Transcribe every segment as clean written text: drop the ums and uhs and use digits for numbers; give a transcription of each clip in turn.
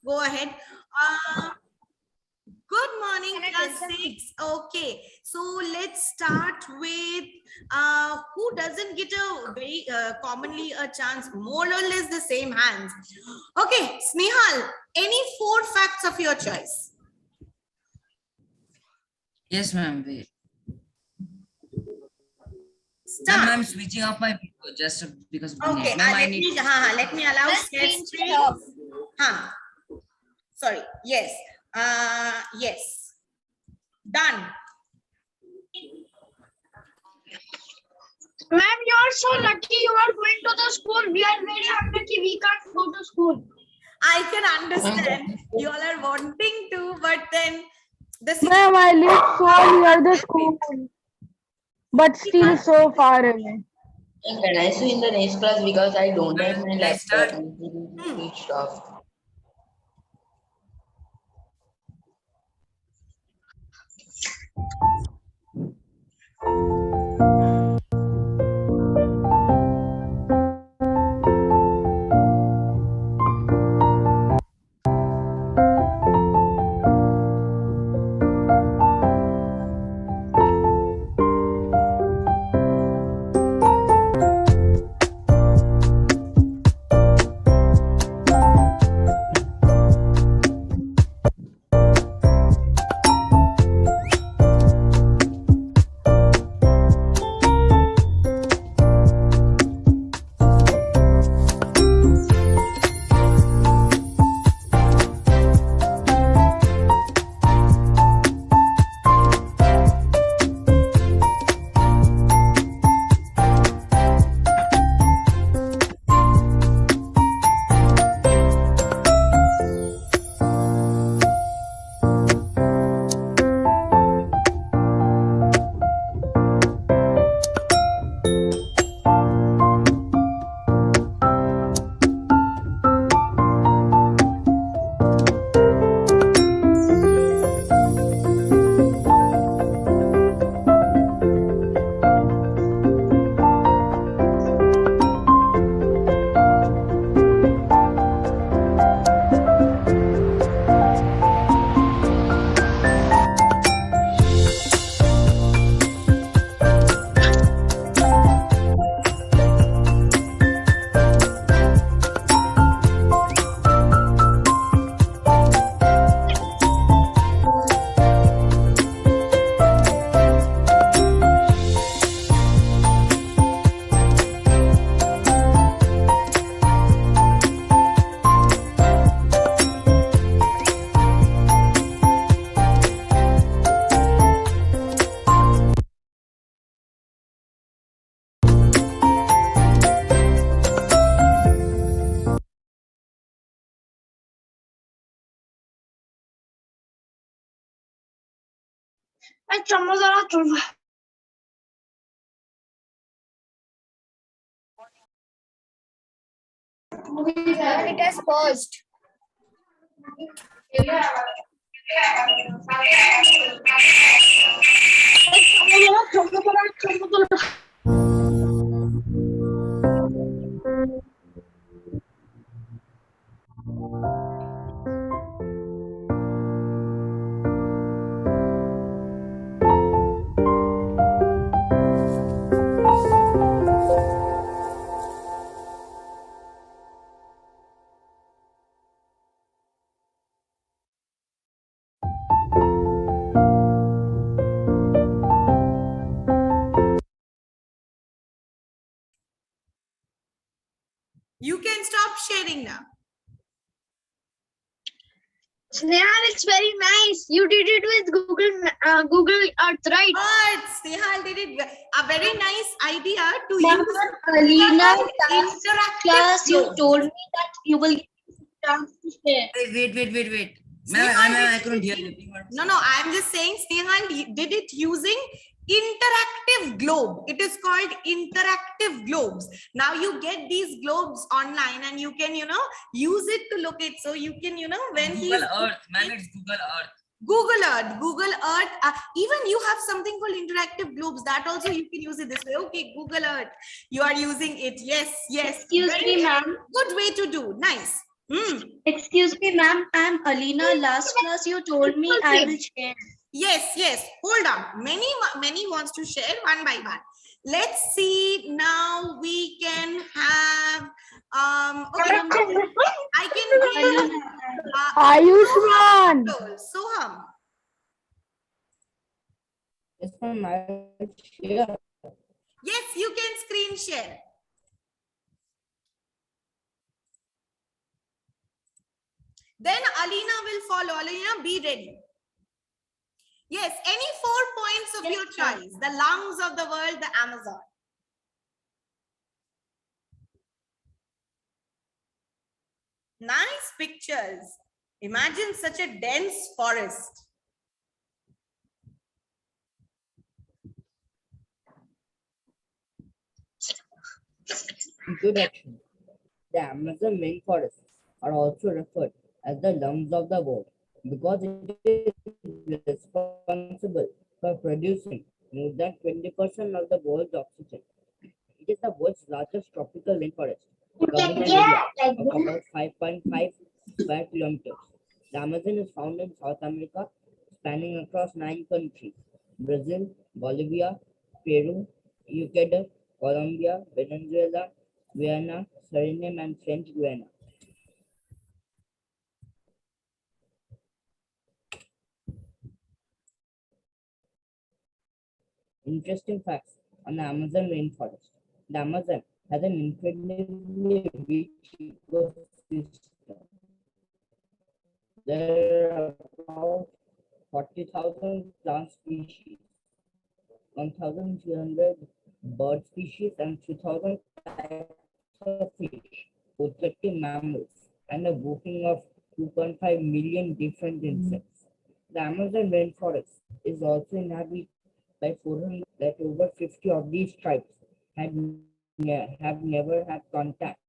Go ahead. Good morning, class 6. Okay, so let's start with who doesn't get a very commonly a chance, more or less the same hands. Okay, Snehal, any 4 facts of your choice? Yes, ma'am. Wait. Start. Ma'am, I'm switching off my video just because. Okay, Ma'am, I need. let me allow screen. Sorry. Yes. Yes. Done. Ma'am, you are so lucky you are going to the school. We are very unlucky we can't go to school. I can understand you all are wanting to, but then the Ma'am, I live so near the school, but still so far away. Can I see in the next class because I don't have my laptop switched off. It has paused. You can stop sharing now. Snehal, it's very nice. You did it with Google Earth, right? But Snehal did it. A very nice idea to Ma'am, use Alina, interactive class, you globe. told me that you will give me a chance to share. Wait. Snehal Ma'am, did I couldn't hear you. No, I'm just saying Snehal did it using interactive globe. It is called interactive globes. Now you get these globes online and you can, use it to locate. So you can, when Google Earth, ma'am, it's Google Earth. Google Earth, even you have something called interactive globes that also you can use it this way. Okay, Google Earth, you are using it. Yes. Excuse me, ma'am. Good way to do. Nice. Excuse me, ma'am. I'm Alina. Last class you told me I will share. Yes. Hold on. Many wants to share one by one. Let's see. Now we can have okay. I can read Ayushman. Soham. Yes, ma'am, I'll share. Yes, you can screen share. Then Alina will follow. Alina, be ready. Yes, any 4 points of Yes, your ma'am. choice. The lungs of the world, the Amazon. Nice pictures. Imagine such a dense forest. Introduction. The Amazon rainforests are also referred as the lungs of the world because it is responsible for producing more than 20% of the world's oxygen. It is the world's largest tropical rainforest, covering an area of about 5.5 square kilometers. The Amazon is found in South America, spanning across 9 countries: Brazil, Bolivia, Peru, Ecuador, Colombia, Venezuela, Guyana, Suriname, and French Guiana. Interesting facts on the Amazon rainforest. The Amazon has an incredibly rich ecosystem. There are about 40,000 plant species, 1,300 bird species, and 2,000 types of fish, 430 mammals, and a booking of 2.5 million different insects. The Amazon rainforest is also inhabited by 400 that over 50 of these tribes have never had contact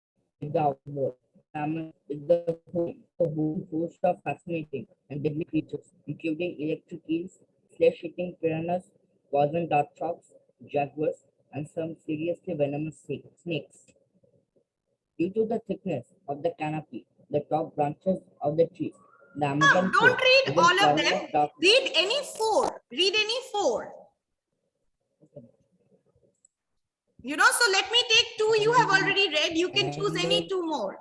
with the outside world. Amazon is the home host of fascinating and deadly creatures, including electric eels, flesh-eating piranhas, poison dart frogs, jaguars, and some seriously venomous snakes. Due to the thickness of the canopy, the top branches of the trees, the Amazon Don't read is in all of cloud them. darkness. Read any 4. Read any 4. You know, so let me take 2 you have already read. You can choose any 2 more.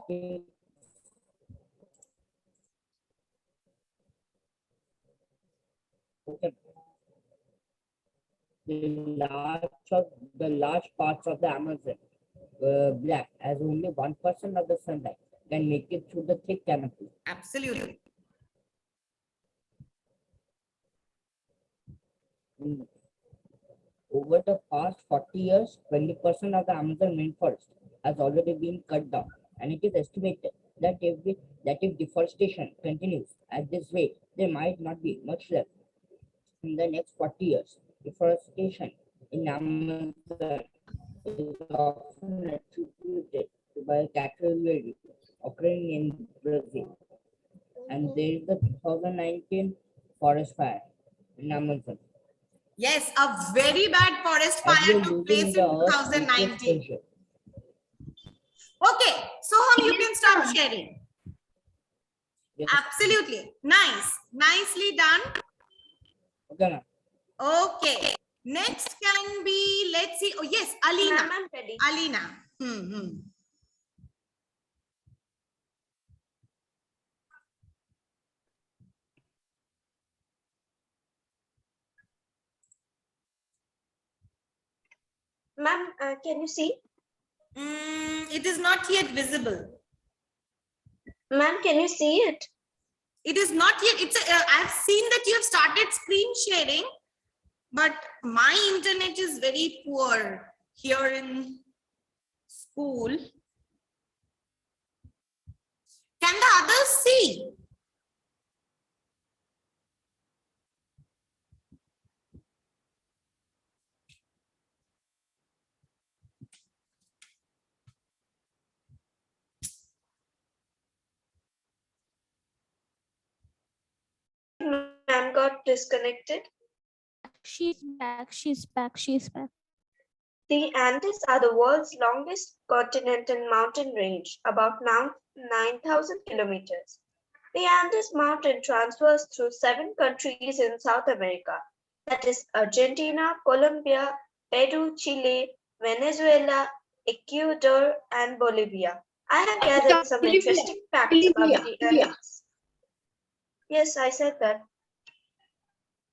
Okay. The large parts of the Amazon black, as only 1% of the sunlight can make it through the thick canopy. Absolutely. Mm. Over the past 40 years, 20% of the Amazon rainforest has already been cut down, and it is estimated that if deforestation continues at this rate, there might not be much left in the next 40 years. Deforestation in Amazon is often attributed to by cattle occurring in Brazil, and there is the 2019 forest fire in Amazon. Yes, a very bad forest As we fire are took losing place the in Earth's 2019. pressure. Okay, Soham, you can start sharing. Yes. Absolutely. Nice. Nicely done. Okay, ma'am. Okay. Next can be, let's see. Oh, yes, Alina. Ma'am, I'm ready. Alina. Ma'am, can you see? It is not yet visible. Ma'am, can you see it? It is not yet. I've seen that you have started screen sharing, but my internet is very poor here in school. Can the others see? Ma'am got disconnected. She's back. She's back. She's back. The Andes are the world's longest continental mountain range, about now 9,000 kilometers. The Andes Mountain transfers through 7 countries in South America, that is Argentina, Colombia, Peru, Chile, Venezuela, Ecuador, and Bolivia. I have gathered some interesting facts about the Andes. Yes, I said that.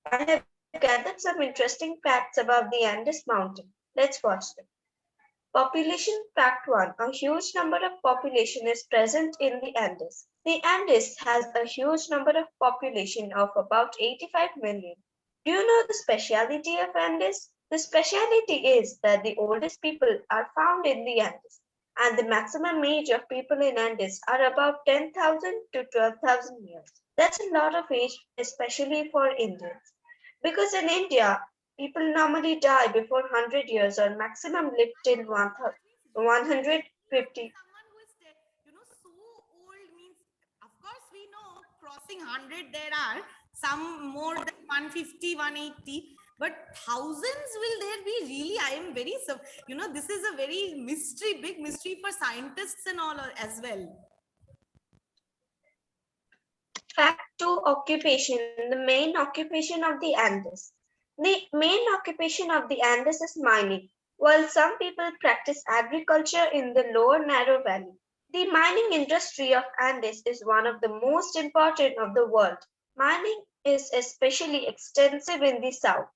I have gathered some interesting facts about the Andes Mountain. Let's watch them. Population fact 1. A huge number of population is present in the Andes. The Andes has a huge number of population of about 85 million. Do you know the speciality of Andes? The speciality is that the oldest people are found in the Andes, and the maximum age of people in Andes are about 10,000 to 12,000 years. That's a lot of age, especially for Indians. Because in India, people normally die before 100 years or maximum live till 150. Someone who is, so old means, of course, we know crossing 100, there are some more than 150, 180, but thousands will there be really? I am very, this is a very mystery, big mystery for scientists and all as well. Fact 2. Occupation. The main occupation of the Andes. The main occupation of the Andes is mining, while some people practice agriculture in the lower narrow valley. The mining industry of Andes is one of the most important of the world. Mining is especially extensive in the south.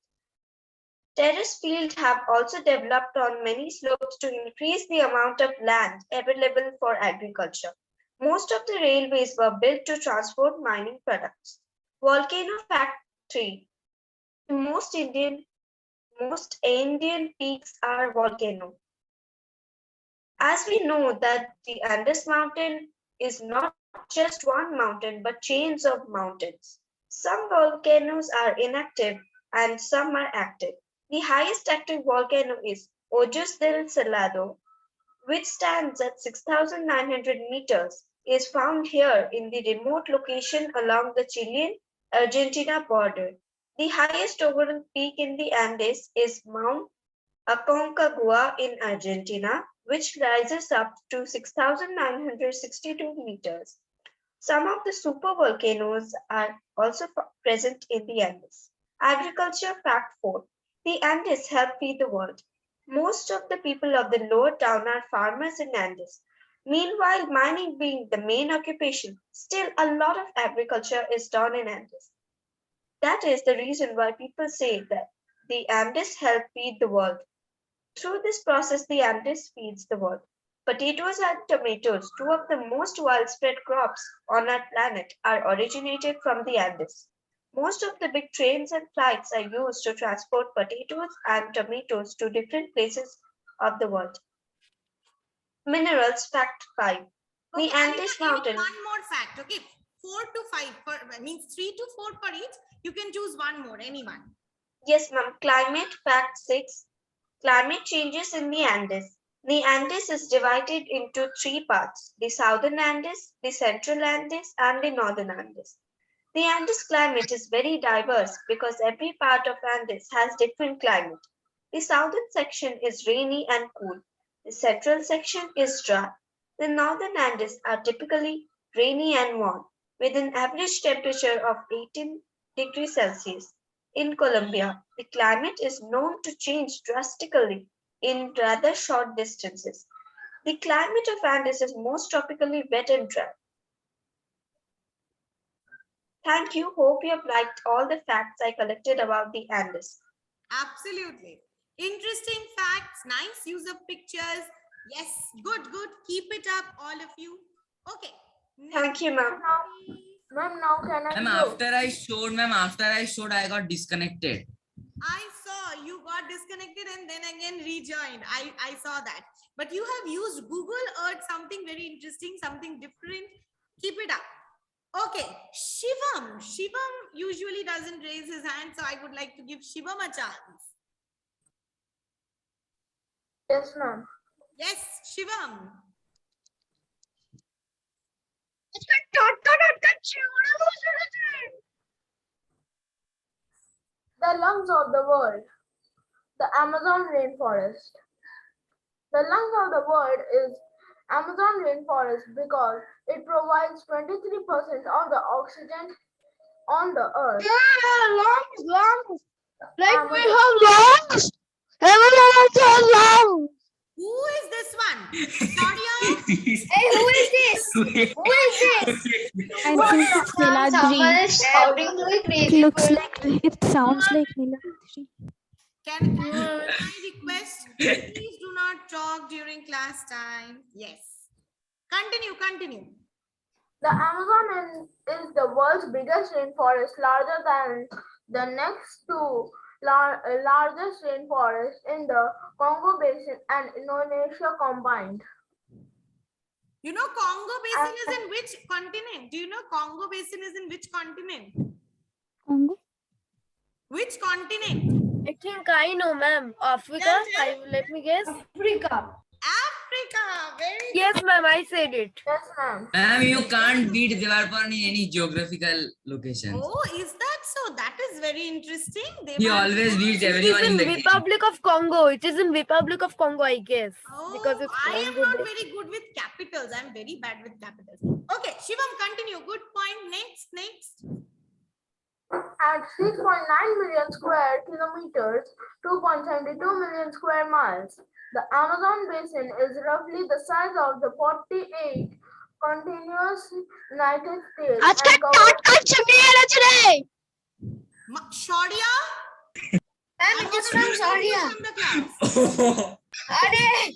Terrace fields have also developed on many slopes to increase the amount of land available for agriculture. Most of the railways were built to transport mining products. Volcano fact 3. Most Indian peaks are volcano. As we know that the Andes Mountain is not just one mountain but chains of mountains. Some volcanoes are inactive and some are active. The highest active volcano is Ojos del Salado, which stands at 6,900 meters, is found here in the remote location along the Chilean-Argentina border. The highest overall peak in the Andes is Mount Aconcagua in Argentina, which rises up to 6,962 meters. Some of the supervolcanoes are also present in the Andes. Agriculture fact 4. The Andes help feed the world. Most of the people of the lower town are farmers in Andes. Meanwhile, mining being the main occupation, still a lot of agriculture is done in Andes. That is the reason why people say that the Andes help feed the world. Through this process, the Andes feeds the world. Potatoes and tomatoes, two of the most widespread crops on our planet, are originated from the Andes. Most of the big trains and flights are used to transport potatoes and tomatoes to different places of the world. Minerals fact 5. The Andes Mountain. One more fact, okay? 4 to 5 means 3 to 4 per each. You can choose one more, anyone. Yes, ma'am. Climate fact 6. Climate changes in the Andes. The Andes is divided into 3 parts: the Southern Andes, the Central Andes, and the Northern Andes. The Andes climate is very diverse because every part of Andes has different climate. The southern section is rainy and cool. The central section is dry. The northern Andes are typically rainy and warm, with an average temperature of 18 degrees Celsius. In Colombia, the climate is known to change drastically in rather short distances. The climate of Andes is most tropically wet and dry. Thank you. Hope you have liked all the facts I collected about the Andes. Absolutely. Interesting facts, nice use of pictures. Yes, good. Keep it up, all of you. Okay. Thank you, ma'am. Ma'am, now can I Ma'am, go? after I showed, I got disconnected. I saw you got disconnected and then again rejoined. I saw that. But you have used Google Earth, something very interesting, something different. Keep it up. Okay, Shivam. Shivam usually doesn't raise his hand, so I would like to give Shivam a chance. Yes, ma'am. Yes, Shivam. The lungs of the world. The Amazon rainforest. The lungs of the world is Amazon rainforest because it provides 23% of the oxygen on the earth. Lungs. Like we Amazon- have lungs. Everyone else has lungs. Who is this one? Claudia? Hey, who is this? Who is this? I think it's Someone Niladri. is shouting to a It crazy looks person. like, it sounds like Niladri. Can I request? Please do not talk during class time. Yes. Continue. The Amazon is the world's biggest rainforest, larger than the next two largest rainforests in the Congo Basin and Indonesia combined. You know Congo Basin is in which continent? Do you know Congo Basin is in which continent? Congo? Which continent? I think I know, ma'am. Africa. Let me guess. Africa. Africa. Very Yes, ma'am. I said it. Yes, ma'am. Ma'am, you can't beat Devarpan in any geographical location. Oh, is that so? That is very interesting. He always beats It everyone is in in the game. Republic of Congo. It is in Republic of Congo, I guess. Oh, Because it's I am Congo not Basin. very good with capitals. I'm very bad with capitals. Okay, Shivam, continue. Good point. Next. At 6.9 million square kilometers, 2.72 million square miles, the Amazon basin is roughly the size of the 48 continuous United States and covers Shaurya? Ma'am, I it is want from to know Shaurya. from the class. Arey,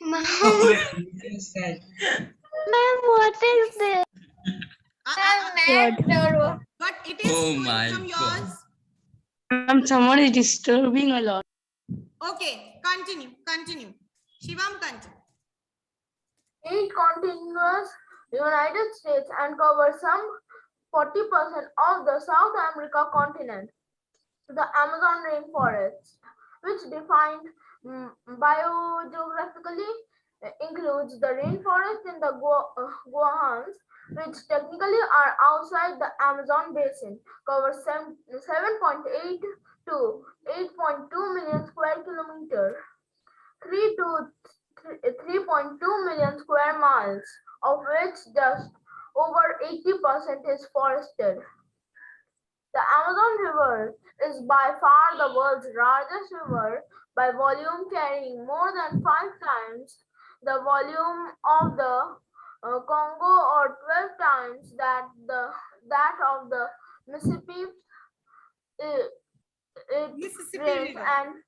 ma'am, Ma'am, what is this? ma'am, But it is Oh coming my from God. yours. Someone is disturbing a lot. Okay, continue. Shivam, continue. 8 continuous United States and covers some 40% of the South America continent. The Amazon rainforest, which defined biogeographically includes the rainforest in the Guianas, which technically are outside the Amazon basin, covers 7.8 to 8.2 million square kilometers, 3 to 3.2 million square miles, of which just over 80% is forested. The Amazon River is by far the world's largest river by volume, carrying more than 5 times the volume of the Congo or 12 times that of the Mississippi. It Mississippi drains River. and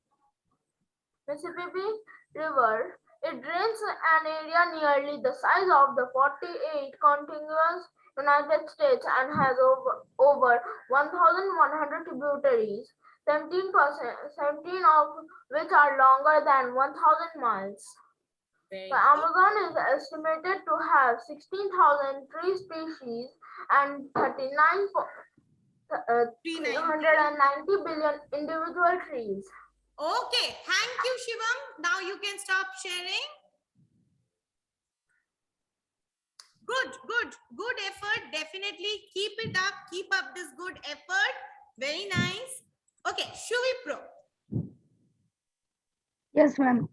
Mississippi River. It drains an area nearly the size of the 48 contiguous United States and has over 1,100 tributaries, 17 of which are longer than 1,000 miles. The Amazon is estimated to have 16,000 tree species and 390 billion individual trees. Okay, thank you, Shivam. Now you can stop sharing. Good effort. Definitely keep it up. Keep up this good effort. Very nice. Okay, Shuvi Pro. Yes, ma'am.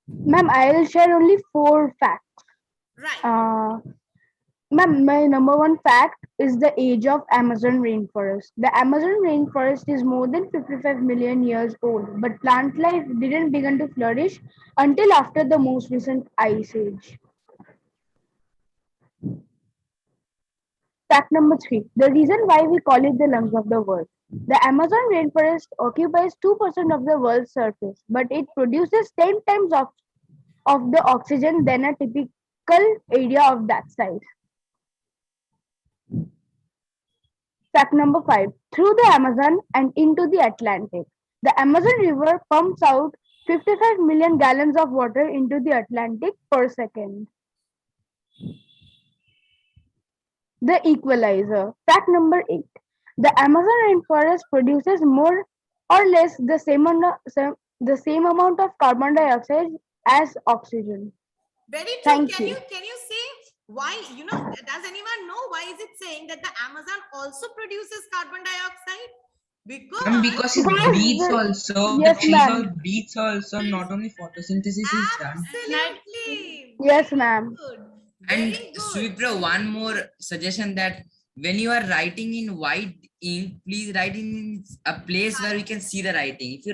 Ma'am, I'll share only 4 facts. Right. Ma'am, my number 1 fact is the age of Amazon rainforest. The Amazon rainforest is more than 55 million years old, but plant life didn't begin to flourish until after the most recent ice age. Fact number 3. The reason why we call it the lungs of the world. The Amazon rainforest occupies 2% of the world's surface, but it produces 10 times of the oxygen than a typical area of that size. Fact number 5. Through the Amazon and into the Atlantic. The Amazon River pumps out 55 million gallons of water into the Atlantic per second. The equalizer. Fact number 8. The Amazon rainforest produces more or less the same amount of carbon dioxide as oxygen. Very true. Thank Can you. you say Why, does anyone know why is it saying that the Amazon also produces carbon dioxide? Ma'am, Because because it breathes also. Yes, The tree ma'am. breathes also. Not only photosynthesis is done. absolutely. Yes, Very ma'am. good. And Very good. Suvipra, one more suggestion that when you are writing in white ink, please write in a place where we can see the writing. If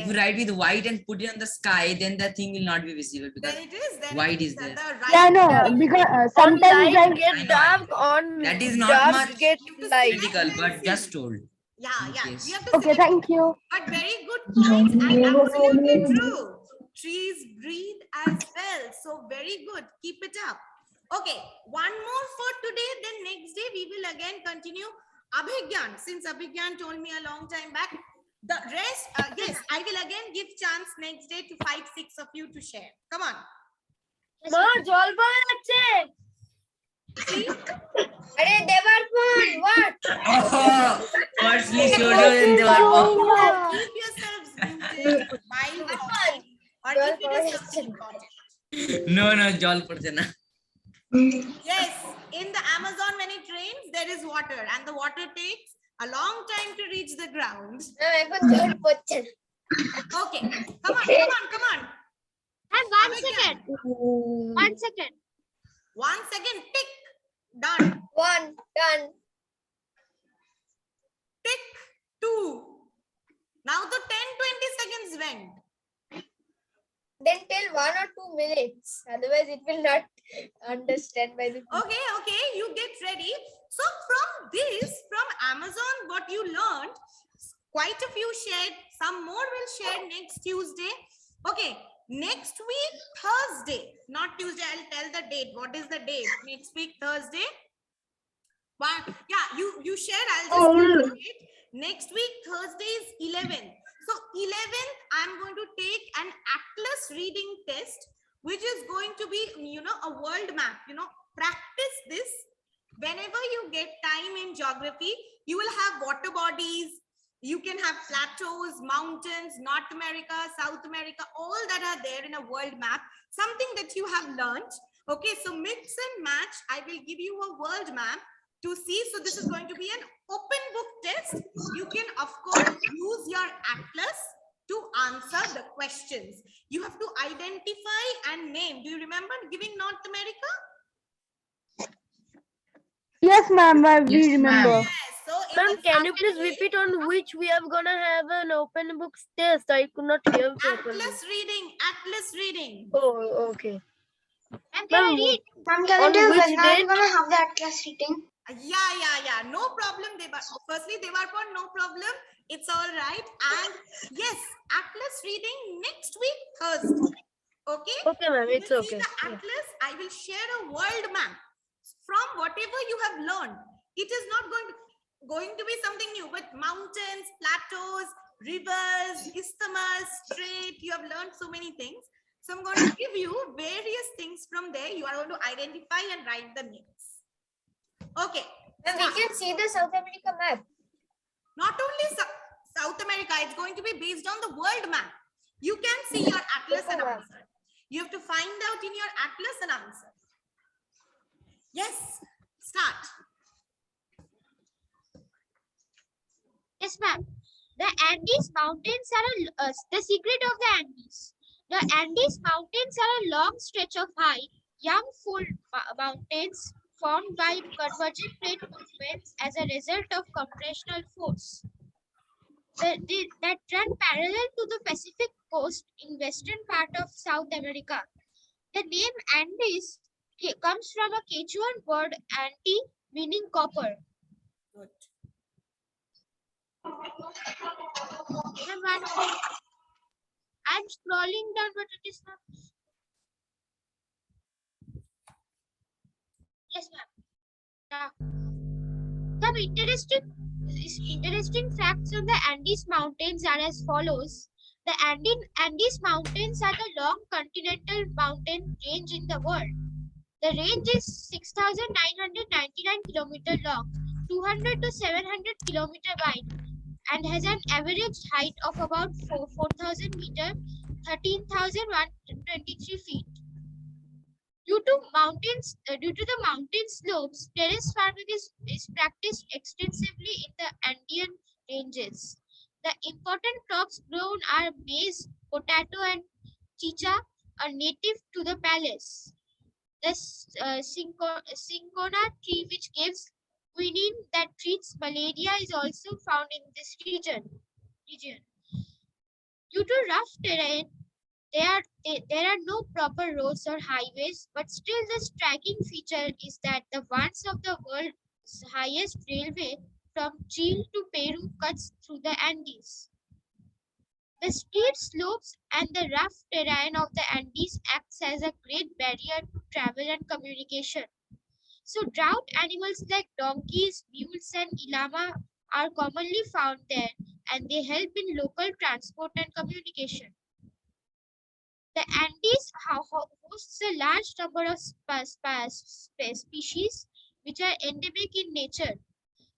you write with white and put it on the sky, then the thing will not be visible because Then it is. Then white it is is there. at the Yeah, I right. know because On sometimes light I get I know. dark, on That is not dark much get You have to light. see critical, and but then just see. told. Yeah, in yeah. case. We have to okay. select. Thank you. But very good points and absolutely true. Trees breathe as well. So very good. Keep it up. Okay, one more for today. Then next day we will again continue Abhigyan. Since Abhigyan told me a long time back, the rest, yes, I will again give chance next day to 5-6 of you to share. Come on. মা জল পাওয়া যাচ্ছে See? আরে দেবার phone what Oh, firstly, showed in the Keep yourselves muted while talking or if it is something important. No, jal padche na. Yes, in the Amazon when it rains, there is water and the water takes a long time to reach the ground. এখন জল পড়ছে না Okay, come on. And one second. 1 second. 1 second, tick, done. one done Tick, 2. Now the 10-20 seconds went. then tell 1 or 2 minutes otherwise it will not understand by the Okay, you get ready. So from Amazon, what you learned, quite a few shared, some more will share next Tuesday. Okay, next week, Thursday, not Tuesday, I'll tell the date. What is the date? Next week, Thursday. But yeah, you shared, I'll just tell the date. Next week, Thursday is 11th. So 11th, I'm going to take an atlas reading test, which is going to be, a world map. Practice this. Whenever you get time in geography, you will have water bodies. You can have plateaus, mountains, North America, South America, all that are there in a world map. Something that you have learned. Okay, so mix and match. I will give you a world map to see. So this is going to be an open book test. You can, of course, use your atlas to answer the questions. You have to identify and name. Do you remember giving North America? Yes, ma'am. We remember. Yes. So in ma'am the can you please family, repeat on which we are gonna have an open books test I could not hear properly atlas reading. oh okay And can I ma'am read? on which date have the atlas reading? Yeah. No problem, Firstly, Devarpon, no problem. It's all right. And yes, atlas reading next week, Thursday. Okay? okay ma'am You it's will okay see the atlas. I will share a world map from whatever you have learned. It is not going to be something new, but mountains, plateaus, rivers, isthmus, strait. You have learned so many things. So I'm going to give you various things from there. You are going to identify and write the names. Okay. ma'am we can see the South America map Not only South America, it's going to be based on the world map. You can see your atlas and answer. You have to find out in your atlas and answer. Yes, start. Yes, ma'am. The Andes Mountains are the secret of the Andes. The Andes Mountains are a long stretch of high, young full mountains formed by convergent plate movements as a result of compressional force that run parallel to the Pacific coast in western part of South America. The name Andes comes from a Quechuan word anti, meaning copper. Good. I'm scrolling down, but it is not. Yes, ma'am. Some interesting facts on the Andes Mountains are as follows. The Andes Mountains are the long continental mountain range in the world. The range is 6,999 km long, 200 to 700 km wide, and has an average height of about 4,000 meters, 13,123 feet. Due to the mountain slopes, terrace farming is practiced extensively in the Andean ranges. The important crops grown are maize, potato, and chicha, are native to the palace. The cinchona tree, which gives quinine that treats malaria, is also found in this region. Due to rough terrain, there are no proper roads or highways, but still the striking feature is that the ones of the world's highest railway from Chile to Peru cuts through the Andes. The steep slopes and the rough terrain of the Andes acts as a great barrier to travel and communication. So drought animals like donkeys, mules, and llama are commonly found there, and they help in local transport and communication. The Andes hosts a large number of species which are endemic in nature.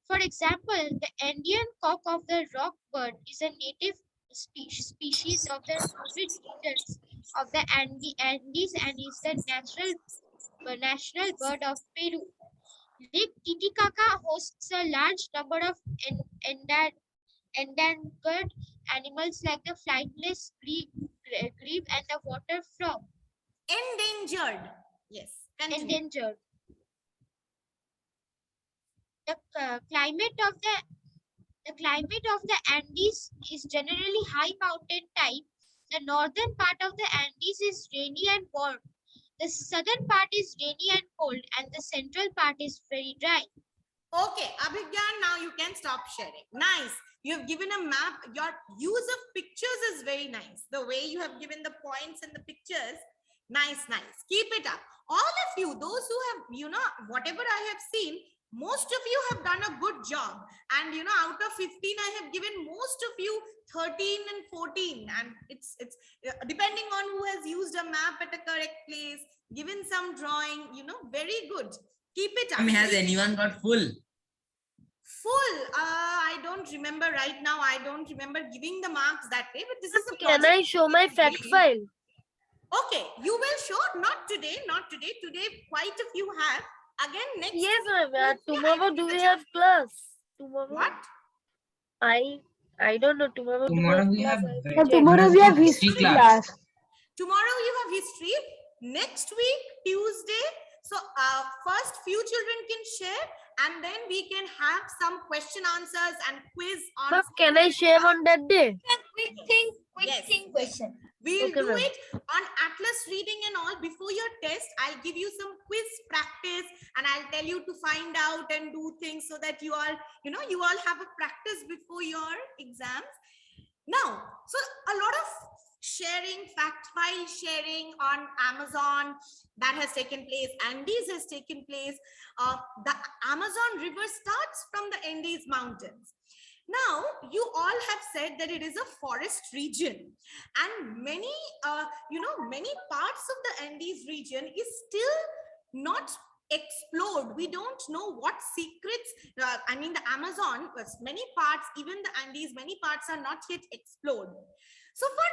For example, the Andean cock of the rock bird is a native species of the arid regions of the Andes and is the national bird of Peru. Lake Titicaca hosts a large number of endangered animals like the flightless grebe and the water frog. Endangered. Yes. Continue. Endangered. The climate of the Andes is generally high mountain type. The northern part of the Andes is rainy and warm. The southern part is rainy and cold, and the central part is very dry. Okay, Abhigyan, now you can stop sharing. Nice. You have given a map. Your use of pictures is very nice. The way you have given the points and the pictures, nice. Keep it up. All of you, those who have, whatever I have seen, most of you have done a good job. And, out of 15, I have given most of you 13 and 14. And it's depending on who has used a map at a correct place, given some drawing, very good. Keep it up. Has anyone got full? Full. I don't remember right now. I don't remember giving the marks that way, but this is a Can project I show my fact file? Okay, you will show. Not today. Today, quite a few have. Again, next. Yes, ma'am. Tuesday, Tomorrow I will do give we a have class? Tomorrow? What? I don't know. Tomorrow Tomorrow do we we have have Tomorrow we have history class. Tomorrow you have history. Next week, Tuesday. So first few children can share, and then we can have some question answers and quiz on. Ma'am, can I share on that day? Yes. question. We'll Okay, do ma'am. it on Atlas reading and all. Before your test, I'll give you some quiz practice, and I'll tell you to find out and do things so that you all, you all have a practice before your exams. Now, so a lot of sharing, fact file sharing on Amazon that has taken place. Andes has taken place. The Amazon River starts from the Andes Mountains. Now, you all have said that it is a forest region, and many parts of the Andes region is still not explored. We don't know what secrets, the Amazon, many parts, even the Andes, many parts are not yet explored. So for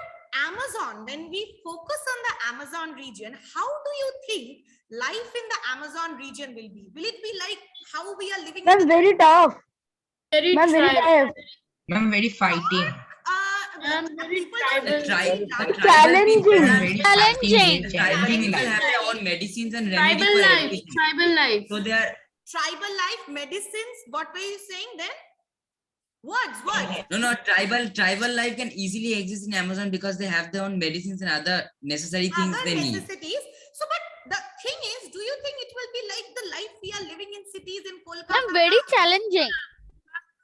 Amazon, when we focus on the Amazon region, how do you think life in the Amazon region will be? Will it be like how we are living? Ma'am, very tough. Very tough. Ma'am, very fighting. Challenging. The tribal people have their own medicines and remedy for everything. Tribal life. So they are Tribal life, medicines. What were you saying then? Words. no tribal life can easily exist in Amazon because they have their own medicines and other necessary things Other they need. necessities. So, but the thing is, do you think it will be like the life we are living in cities in Kolkata? I'm very challenging.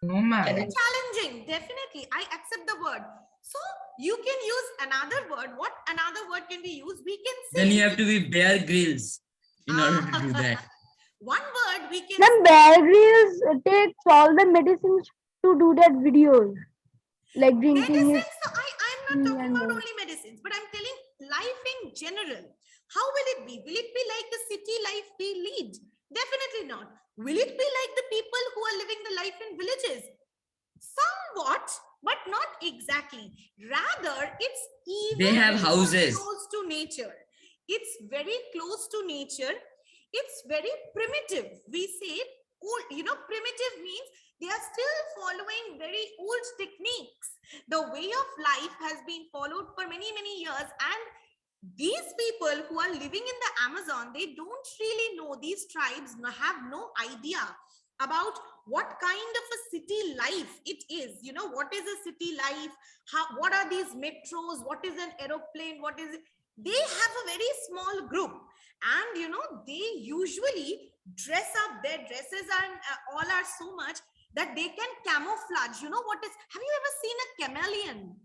No, ma'am. Challenging, definitely. I accept the word. So you can use another word. What another word can we use? We can say. Then you have to be Bear Grylls in order to do that. One word we can. Ma'am, Bear Grylls takes all the medicines to do that videos. Like drinking Medicines. his So I'm not talking about only medicines, but I'm telling life in general. How will it be? Will it be like the city life we lead? Definitely not. Will it be like the people who are living the life in villages? Somewhat, but not exactly. Rather, it's even They have more houses. close to nature. It's very close to nature. It's very primitive. We say old, primitive means they are still following very old techniques. The way of life has been followed for many, many years. And these people who are living in the Amazon, they don't really know, these tribes have no idea about what kind of a city life it is. What is a city life? What are these metros? What is an aeroplane? What is it? They have a very small group, and they usually dress up. Their dresses are all are so much that they can camouflage. What is, have you ever seen a chameleon?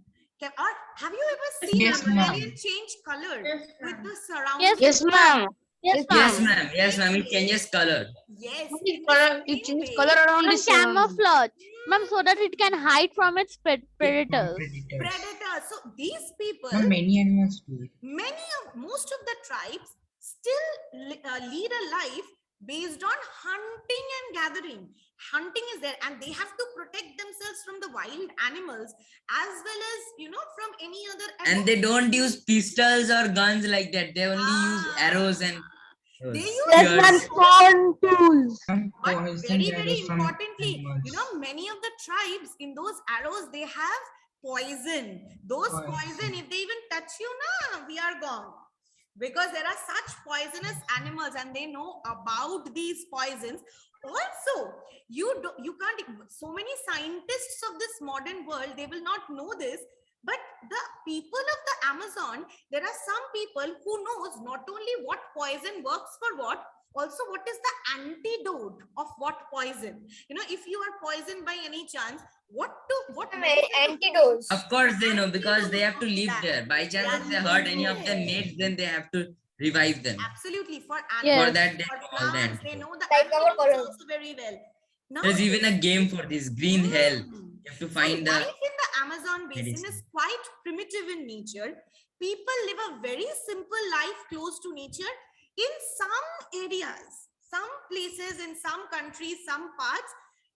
Or have you ever seen Yes, a ma'am. chameleon change color with the surroundings? Yes, Yes, ma'am. Yes, Yes, ma'am. ma'am. Yes, ma'am. It changes color. Yes. It In the same changes way, color around Ma'am, the surroundings. camouflage. Ma'am, so that it can hide from its predators. predators. So these people, Not many animals do it. most of the tribes still lead a life based on hunting and gathering. Hunting is there, and they have to protect themselves from the wild animals as well as from any other. And they don't use pistols or guns like that. They only use arrows and They use Yes, ma'am. spears. Spawn tools. But very, very importantly, many of the tribes in those arrows, they have poison. Those poison, if they even touch you, we are gone. Because there are such poisonous animals and they know about these poisons. Also, you can't, so many scientists of this modern world, they will not know this. But the people of the Amazon, there are some people who knows not only what poison works for what, also what is the antidote of what poison. If you are poisoned by any chance, what Antidotes. Of course they know, because they have to live there. By chance if they hurt any of their mates, then they have to revive them. Absolutely, for Yes. animals, For that, they for know all the plants, they antidote. know the Like our antidotes color. also very well. Now, There's even a game for this, Green Hell. You have to So find the life in the Amazon basin medicine. is quite primitive in nature. People live a very simple life close to nature. In some areas, some places, in some countries, some parts,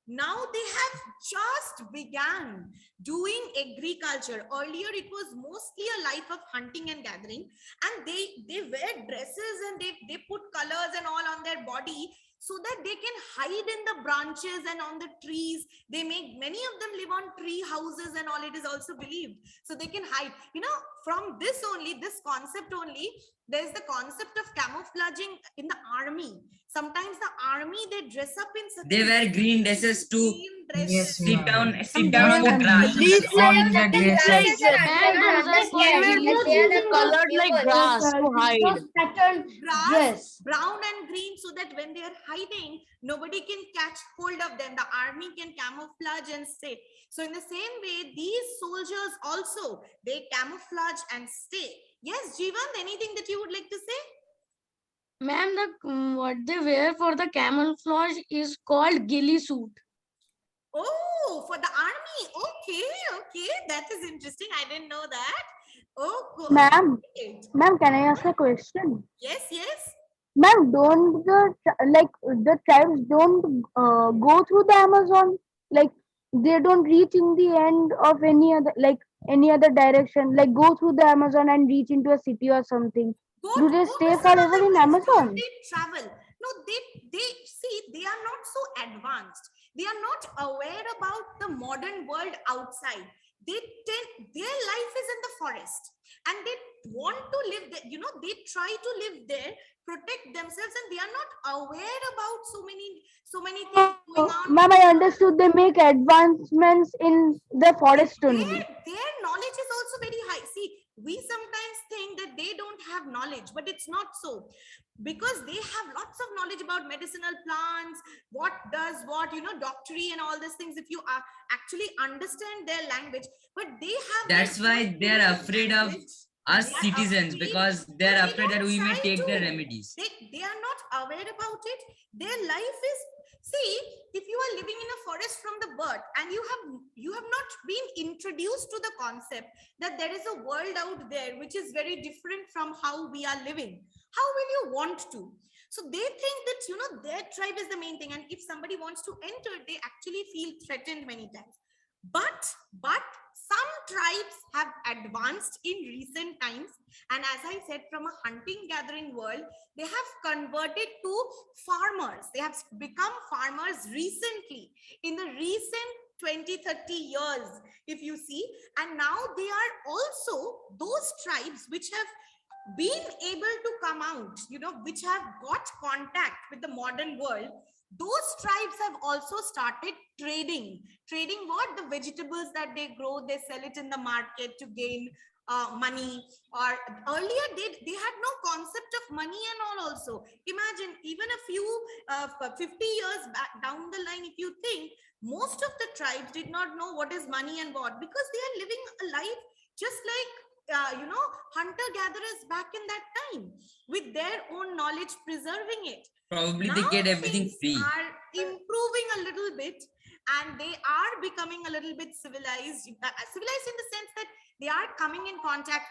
now they have just began doing agriculture. Earlier, it was mostly a life of hunting and gathering, and they wear dresses and they put colors and all on their body so that they can hide in the branches and on the trees. They make, many of them live on tree houses and all, it is also believed. So they can hide. From this concept only, there's the concept of camouflaging in the army. Sometimes the army, they dress up in such They wear green dresses to green dresses. sit down on the grass. Colored like grass to hide. Grass, brown and green, so that when they are hiding, nobody can catch hold of them. The army can camouflage and stay. So in the same way, these soldiers also, they camouflage and stay. Yes, Jeevan, anything that you would like to say? Ma'am, what they wear for the camouflage is called ghillie suit. Oh, for the army. Okay. That is interesting. I didn't know that. Oh, good. Ma'am, Great. ma'am, can I ask a question? Yes. Ma'am, don't the tribes don't go through the Amazon? Like they don't reach in the end of any other direction, like go through the Amazon and reach into a city or something. Do they Go stay to some forever other in place. Amazon? They travel. No, they see, they are not so advanced. They are not aware about the modern world outside. Their life is in the forest, and they want to live there. They try to live there, protect themselves, and they are not aware about so many things going on. Ma'am, I understood they make advancements in the forest only. Their knowledge is also very high. See, we sometimes think that they don't have knowledge, but it's not so, because they have lots of knowledge about medicinal plants, what does what, doctory and all these things, if you actually understand their language. But they have, That's why they're afraid of us They are citizens, afraid, because but they're they afraid that don't we may try take their to. remedies. They are not aware about it. Their life is, see, if you are living in a forest from the birth, and you have not been introduced to the concept that there is a world out there which is very different from how we are living, how will you want to? So they think that their tribe is the main thing, and if somebody wants to enter, they actually feel threatened many times. But some tribes have advanced in recent times, and as I said, from a hunting gathering world, they have converted to farmers. They have become farmers recently, in the recent 20-30 years, if you see. And now they are also those tribes which have been able to come out, which have got contact with the modern world. Those tribes have also started trading what? The vegetables that they grow, they sell it in the market to gain money. Or earlier they had no concept of money and all. Also imagine, even a few 50 years back down the line, if you think, most of the tribes did not know what is money and what, because they are living a life just like hunter gatherers back in that time, with their own knowledge, preserving it. Probably Now they get everything things free. are improving a little bit, and they are becoming a little bit civilized in the sense that they are coming in contact